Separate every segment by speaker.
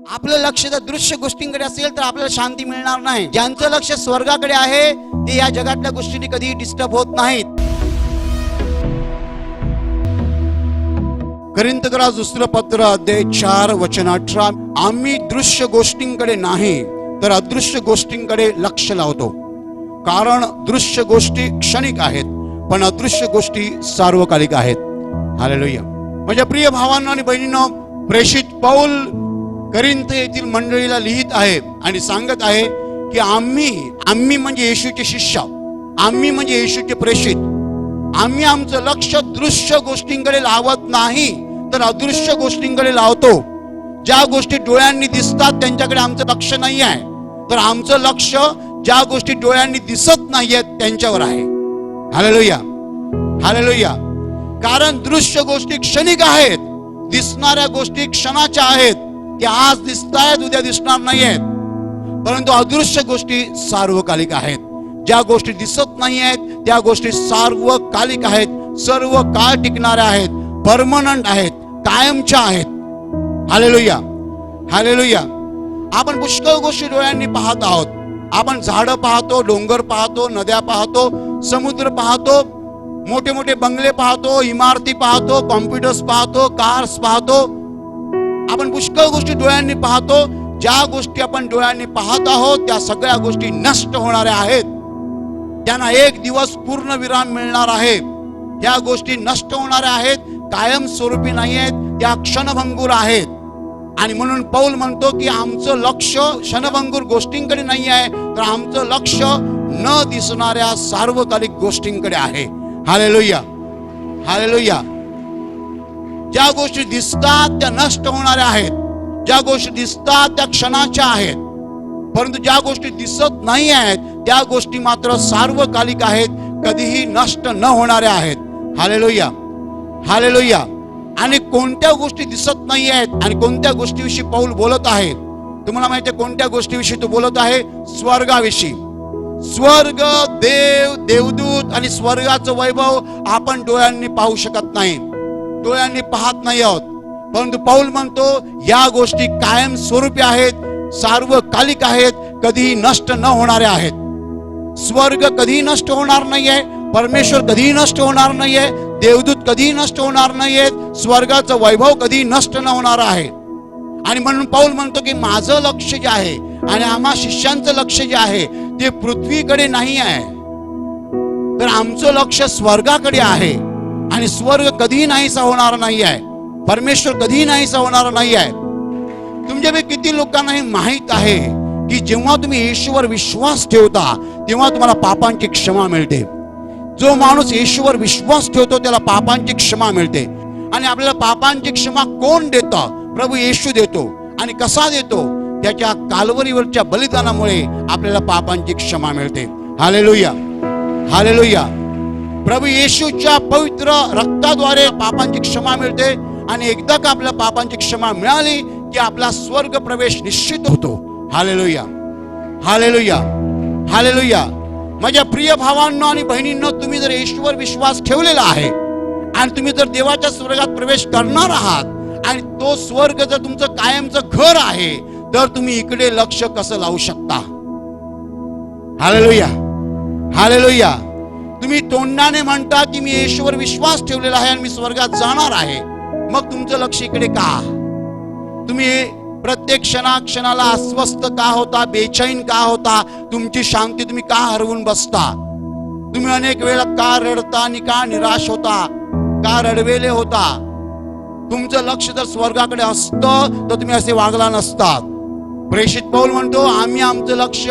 Speaker 1: आपलं लक्ष जर दृश्य गोष्टींकडे असेल तर आपल्याला शांती मिळणार नाही. ज्यांचं लक्ष स्वर्गाकडे आहे ते या जगातल्या गोष्टींनी कधीही डिस्टर्ब होत नाहीत. कोरिन्थकरास दुसरं पत्र अध्याय 4 वचन 18, आम्ही दृश्य गोष्टींकडे नाही तर अदृश्य गोष्टींकडे लक्ष लावतो, कारण दृश्य गोष्टी क्षणिक आहेत पण अदृश्य गोष्टी सार्वकालिक आहेत. हालेलुया. माझ्या प्रिय भावांनो आणि बहिणींनो, प्रेषित पौल कोरिन्थ येथील मंडळीला लिहित आहे आणि सांगत आहे की आम्ही म्हणजे येशूचे शिष्य, आम्ही म्हणजे येशूचे प्रेषित, आम्ही आमचं लक्ष दृश्य गोष्टींकडे लावत नाही तर अदृश्य गोष्टींकडे लावतो. ज्या गोष्टी डोळ्यांनी दिसतात त्यांच्याकडे आमचं लक्ष नाही आहे, तर आमचं लक्ष ज्या गोष्टी डोळ्यांनी दिसत नाहीयेत त्यांच्यावर आहे. Hallelujah, hallelujah. कारण दृश्य गोष्टी क्षणिक आहेत, दिसणाऱ्या गोष्टी क्षणाच्या आहेत, त्या आज दिसतायत उद्या दिसणार नाहीयेत. परंतु अदृश्य गोष्टी सार्वकालिक आहेत. ज्या गोष्टी दिसत नाही आहेत त्या गोष्टी सार्वकालिक आहेत, सर्व काळ टिकणाऱ्या आहेत, परमनंट आहेत, कायमच्या आहेत. Hallelujah, hallelujah. आपण पुष्कळ गोष्टी डोळ्यांनी पाहत आहोत. आपण झाडं पाहतो, डोंगर पाहतो, नद्या पाहतो, समुद्र पाहतो, मोठे मोठे बंगले पाहतो, इमारती पाहतो, कॉम्प्युटर्स पाहतो, कार्स पाहतो. आपण पुष्कळ गोष्टी डोळ्यांनी पाहतो. ज्या गोष्टी आपण डोळ्यांनी पाहत आहोत त्या सगळ्या गोष्टी नष्ट होणाऱ्या आहेत. त्यांना एक दिवस पूर्ण विराम मिळणार आहे. त्या गोष्टी नष्ट होणाऱ्या आहेत, कायम स्वरूपी नाही आहेत, त्या क्षणभंगूर आहेत. आणि म्हणून पौल म्हणतो की आमचं लक्ष क्षणभंगूर गोष्टींकडे नाही आहे, तर आमचं लक्ष न दिसणाऱ्या सार्वकालिक गोष्टींकडे आहे. Hallelujah, hallelujah. ज्या गोष्टी दिसतात त्या नष्ट होणाऱ्या आहेत, ज्या गोष्टी दिसतात त्या क्षणाच्या आहेत, परंतु ज्या गोष्टी दिसत नाही आहेत त्या गोष्टी मात्र सार्वकालिक आहेत, कधीही नष्ट न होणाऱ्या आहेत. Hallelujah, hallelujah. आणि कोणत्या गोष्टी दिसत नाही आहेत आणि कोणत्या गोष्टीविषयी पौल बोलत आहे? तुम्हाला माहिती आहे कोणत्या गोष्टीविषयी तो बोलत आहे? स्वर्गाविषयी. स्वर्ग, देव, देवदूत आणि स्वर्गाचं वैभव आपण डोळ्यांनी पाहू शकत नाही, डोळ्यांनी पाहत नाही आहोत. परंतु पौल म्हणतो या गोष्टी कायम स्वरूपी आहेत, सार्वकालिक आहेत, कधीही नष्ट न होणाऱ्या आहेत. स्वर्ग कधीही नष्ट होणार नाहीये, परमेश्वर कधीही नष्ट होणार नाहीये, देवदूत कधीही नष्ट होणार नाहीयेत, स्वर्गाचं वैभव कधीही नष्ट न होणार आहे. आणि म्हणून पौल म्हणतो की माझं लक्ष जे आहे आणि आम्हा शिष्यांचं लक्ष जे आहे ते पृथ्वीकडे नाही आहे, तर आमचं लक्ष स्वर्गाकडे आहे. आणि स्वर्ग कधीही नाहीसा होणार नाही आहे, परमेश्वर कधीही नाहीसा होणार नाही आहे. तुमच्यापैकी किती लोकांना हे माहित आहे की जेव्हा तुम्ही येशूवर विश्वास ठेवता तेव्हा तुम्हाला पापांची क्षमा मिळते. जो माणूस येशूवर विश्वास ठेवतो त्याला पापांची क्षमा मिळते. आणि आपल्याला पापांची क्षमा कोण देतं? प्रभू येशू देतो. आणि कसा देतो? त्याच्या काल्वरीवरच्या बलिदानामुळे आपल्याला पापांची क्षमा मिळते. Hallelujah, hallelujah. प्रभू येशूच्या पवित्र रक्ताद्वारे पापांची क्षमा मिळते. आणि एकदा का आपल्या पापांची क्षमा मिळाली की आपला स्वर्ग प्रवेश निश्चित होतो. Hallelujah, hallelujah, hallelujah. माझ्या प्रिय भावांनो आणि बहिणींनो, तुम्ही जर येशूवर विश्वास ठेवलेला आहे आणि तुम्ही जर देवाच्या स्वर्गात प्रवेश करणार आहात आणि तो स्वर्ग जर तुमचं कायमचं घर आहे, तर तुम्ही इकडे लक्ष कसं लावू शकता? Hallelujah, hallelujah. तुम्ही तोंडाने म्हणता की मी येशूवर विश्वास ठेवलेला आहे आणि मी स्वर्गात जाणार आहे, मग तुमचं लक्ष इकडे का? तुम्ही प्रत्येक क्षणाला अस्वस्थ का होता, बेचैन का होता? तुमची शांती तुम्ही का हरवून बसता? तुम्ही अनेक वेळा का रडता आणि का निराश होता, का रडवेले होता? तुमचं लक्ष जर स्वर्गाकडे असतं तर तुम्ही असे वागला नसतात. प्रेषित पौल म्हणतो आम्ही आमचं लक्ष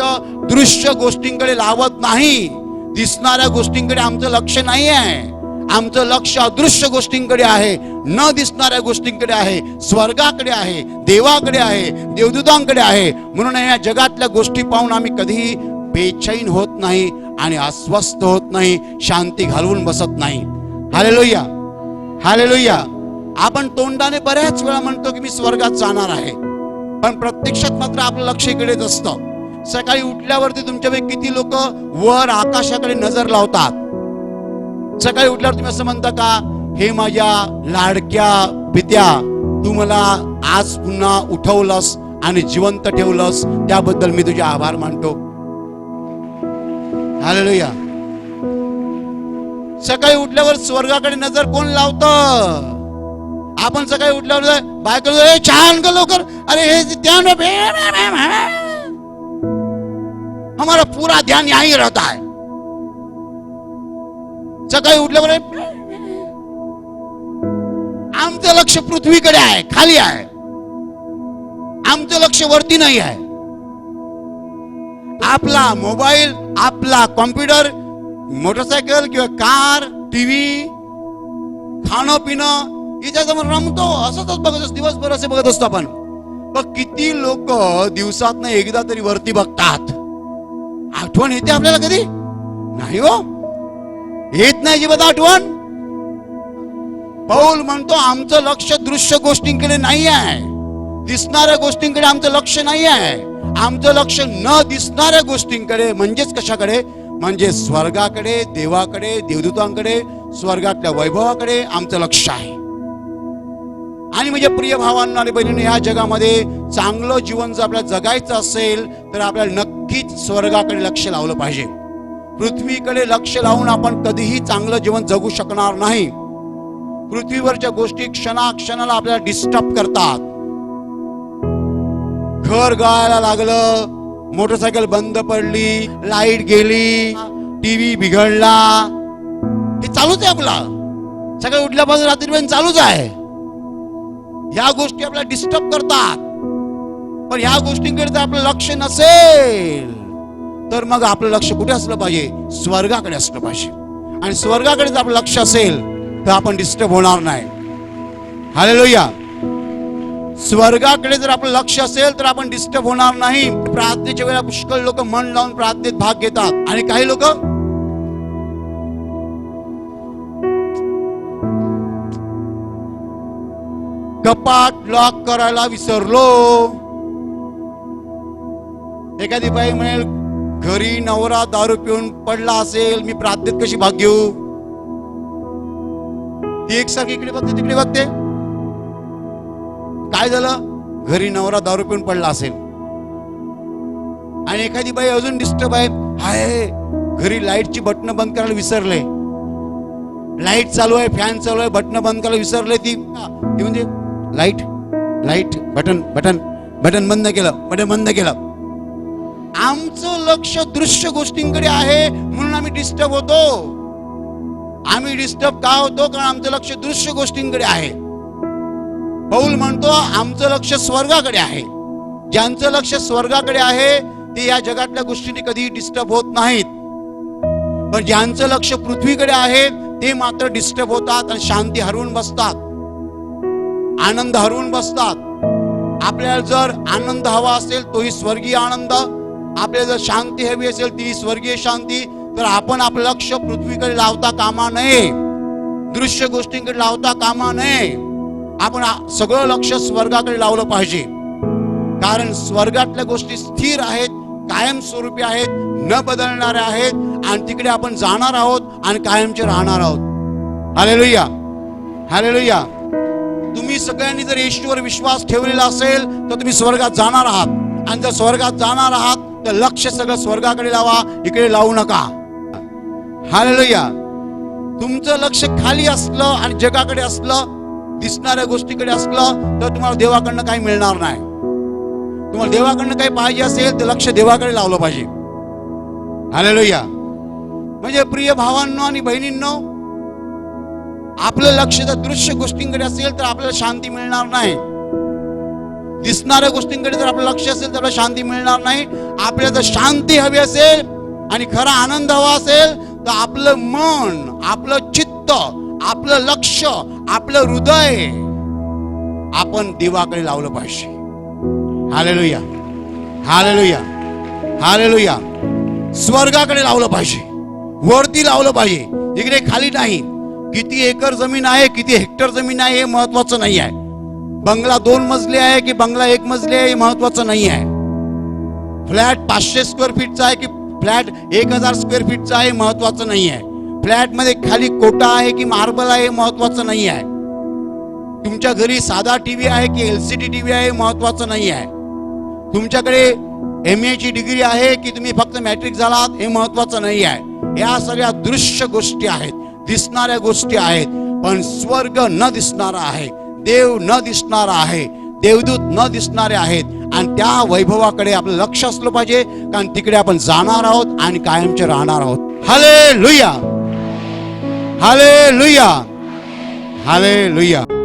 Speaker 1: दृश्य गोष्टींकडे लावत नाही, दिसणाऱ्या गोष्टींकडे आमचं लक्ष नाही आहे. आमचं लक्ष अदृश्य गोष्टींकडे आहे, न दिसणाऱ्या गोष्टींकडे आहे, स्वर्गाकडे आहे, देवाकडे आहे, देवदूतांकडे आहे. म्हणून या जगातल्या गोष्टी पाहून आम्ही कधीही बेचैन होत नाही आणि अस्वस्थ होत नाही, शांती घालवून बसत नाही. Hallelujah, hallelujah. आपण तोंडाने बऱ्याच वेळा म्हणतो की मी स्वर्गात जाणार आहे, पण प्रत्यक्षात मात्र आपलं लक्ष इकडेच असतं. सकाळी उठल्यावरती तुमच्यापैकी किती लोक वर आकाशाकडे नजर लावतात? सकाळी उठल्यावर तुम्ही असं म्हणता का, हे माझ्या लाडक्या पित्या, तू मला आज पुन्हा उठवलंस आणि जिवंत ठेवलंस, त्याबद्दल मी तुझे आभार मानतो. हालेलुया. सकाळी उठल्यावर स्वर्गाकडे नजर कोण लावतं? आपण सकाळी उठल्यावर बायको छान कर लवकर, अरे हे ध्यान, हमारा पूरा ध्यान यहीं रहता है. सकाळी उठल्यावर आमचं लक्ष पृथ्वीकडे आहे, खाली आहे. आमचं लक्ष वरती नाही आहे. आपला मोबाईल, आपला कॉम्प्युटर, मोटरसायकल किंवा कार, टीव्ही, खाणं पिणं याच्यासमोर रमतो, असंच बघत असतो दिवसभर, असे बघत असतो आपण. पण किती लोक दिवसात एकदा तरी वरती बघतात? आठवण येते आपल्याला कधी? नाही हो, येत नाही जीवत आठवण. पौल म्हणतो आमचं लक्ष दृश्य गोष्टींकडे नाही आहे, दिसणाऱ्या गोष्टींकडे आमचं लक्ष नाही आहे. आमचं लक्ष न दिसणाऱ्या गोष्टींकडे, म्हणजेच कशाकडे? म्हणजे स्वर्गाकडे, देवाकडे, देवदूतांकडे, स्वर्गातल्या वैभवाकडे आमचं लक्ष आहे. आणि म्हणजे प्रिय भावांना आणि बहिणींनो, या जगामध्ये चांगलं जीवन जर आपल्याला जगायचं असेल तर आपल्याला नक्कीच स्वर्गाकडे लक्ष लावलं पाहिजे. पृथ्वीकडे लक्ष लावून आपण कधीही चांगलं जीवन जगू शकणार नाही. पृथ्वीवरच्या गोष्टी क्षणाक्षणाला आपल्याला डिस्टर्ब करतात. घर गळायला लागलं, मोटरसायकल बंद पडली, लाईट गेली, टीव्ही बिघडला, हे चालूच आहे. आपला सकाळी उठल्यापासून रात्रीपर्यंत चालूच आहे. ह्या गोष्टी आपल्याला डिस्टर्ब करतात. पण ह्या गोष्टींकडे जर आपलं लक्ष नसेल तर मग आपलं लक्ष कुठे असलं पाहिजे? स्वर्गाकडे असलं पाहिजे. आणि स्वर्गाकडे जर आपलं लक्ष असेल तर आपण डिस्टर्ब होणार नाही. हालेलुया. स्वर्गाकडे जर आपलं लक्ष असेल तर आपण डिस्टर्ब होणार नाही. प्रार्थनेच्या वेळेला पुष्कळ लोक मन लावून प्रार्थनेत भाग घेतात आणि काही लोक कपाट लॉक करायला विसरलो. एखादी बाई म्हणेल घरी नवरा दारू पिऊन पडला असेल, मी प्रार्थनेत कशी भाग घेऊ? ती एकसारखी इकडे बघते तिकडे बघते. काय झालं? घरी नवरा दारू पिऊन पडला असेल. आणि एखादी बाई अजून डिस्टर्ब आहे, हाय घरी लाईटची बटन बंद करायला विसरले, लाईट चालू आहे, फॅन चालू आहे, बटन बंद करायला विसरले. ती म्हणजे light light button button button बंद केलं, बटन बंद केलं. आमचं लक्ष दृश्य गोष्टींकडे आहे म्हणून आम्ही डिस्टर्ब होतो. आम्ही डिस्टर्ब का होतो? कारण आमचं लक्ष दृश्य गोष्टींकडे आहे. पौल म्हणतो आमचं लक्ष स्वर्गाकडे आहे. ज्यांचं लक्ष स्वर्गाकडे आहे ते या जगातल्या गोष्टींनी कधी डिस्टर्ब होत नाहीत. पण ज्यांचं लक्ष पृथ्वीकडे आहे ते मात्र डिस्टर्ब होतात आणि शांती हरवून बसतात, आनंद हरवून बसतात. आपल्याला जर आनंद हवा असेल तोही स्वर्गीय आनंद, आपल्याला जर शांती हवी असेल ती स्वर्गीय शांती, तर आपण आपलं लक्ष पृथ्वीकडे लावता कामा नये, दृश्य गोष्टींकडे लावता कामा नये. आपण सगळं लक्ष स्वर्गाकडे लावलं पाहिजे. कारण स्वर्गातल्या गोष्टी स्थिर आहेत, कायमस्वरूपी आहेत, न बदलणाऱ्या आहेत आणि तिकडे आपण जाणार आहोत आणि कायमचे राहणार आहोत. Hallelujah, hallelujah. तुम्ही सगळ्यांनी जर येशूवर विश्वास ठेवलेला असेल तर तुम्ही स्वर्गात जाणार आहात. आणि जर स्वर्गात जाणार आहात तर लक्ष सगळं स्वर्गाकडे लावा, इकडे लावू नका. हालेलुया. तुमचं लक्ष खाली असलं आणि जगाकडे असलं, दिसणाऱ्या गोष्टीकडे असलं तर तुम्हाला देवाकडनं काही मिळणार नाही. तुम्हाला देवाकडनं काही पाहिजे असेल तर लक्ष देवाकडे लावलं पाहिजे. हालेलुया. म्हणजे प्रिय भावांनो आणि बहिणींनो, आपलं लक्ष जर दृश्य गोष्टींकडे असेल तर आपल्याला शांती मिळणार नाही. दिसणाऱ्या गोष्टींकडे जर आपलं लक्ष असेल तर आपल्याला शांती मिळणार नाही. आपल्याला जर शांती हवी असेल आणि खरा आनंद हवा असेल तर आपलं मन, आपलं चित्त, आपलं लक्ष, आपलं हृदय आपण देवाकडे लावलं पाहिजे. Hallelujah, hallelujah, hallelujah. स्वर्गाकडे लावलं पाहिजे, वरती लावलं पाहिजे, इकडे खाली नाही. किती एकर जमीन आहे, किती हेक्टर जमीन आहे हे महत्वाचं नाही आहे. बंगला 2 मजली आहे की बंगला 1 मजली आहे हे महत्वाचं नाही आहे. फ्लॅट 500 स्क्वेअर फीटचा आहे की फ्लॅट 1000 स्क्वेअर फीटचा आहे महत्वाचं नाही आहे. फ्लॅट मध्ये खाली कोटा आहे की मार्बल आहे महत्वाचं नाही आहे. तुमच्या घरी साधा टीव्ही आहे की LCD टीव्ही आहे महत्वाचं नाही आहे. तुमच्याकडे MA ची डिग्री आहे की तुम्ही फक्त मॅट्रिक झालात हे महत्वाचं नाही आहे. या सगळ्या दृश्य गोष्टी आहेत, दिसणाऱ्या गोष्टी आहेत, पण स्वर्ग न दिसणारा आहे, देव न दिसणारा आहे, देवदूत न दिसणारे आहेत. आणि त्या वैभवाकडे आपलं लक्ष असलं पाहिजे, कारण तिकडे आपण जाणार आहोत आणि कायमचे राहणार आहोत. Hallelujah, hallelujah, hallelujah.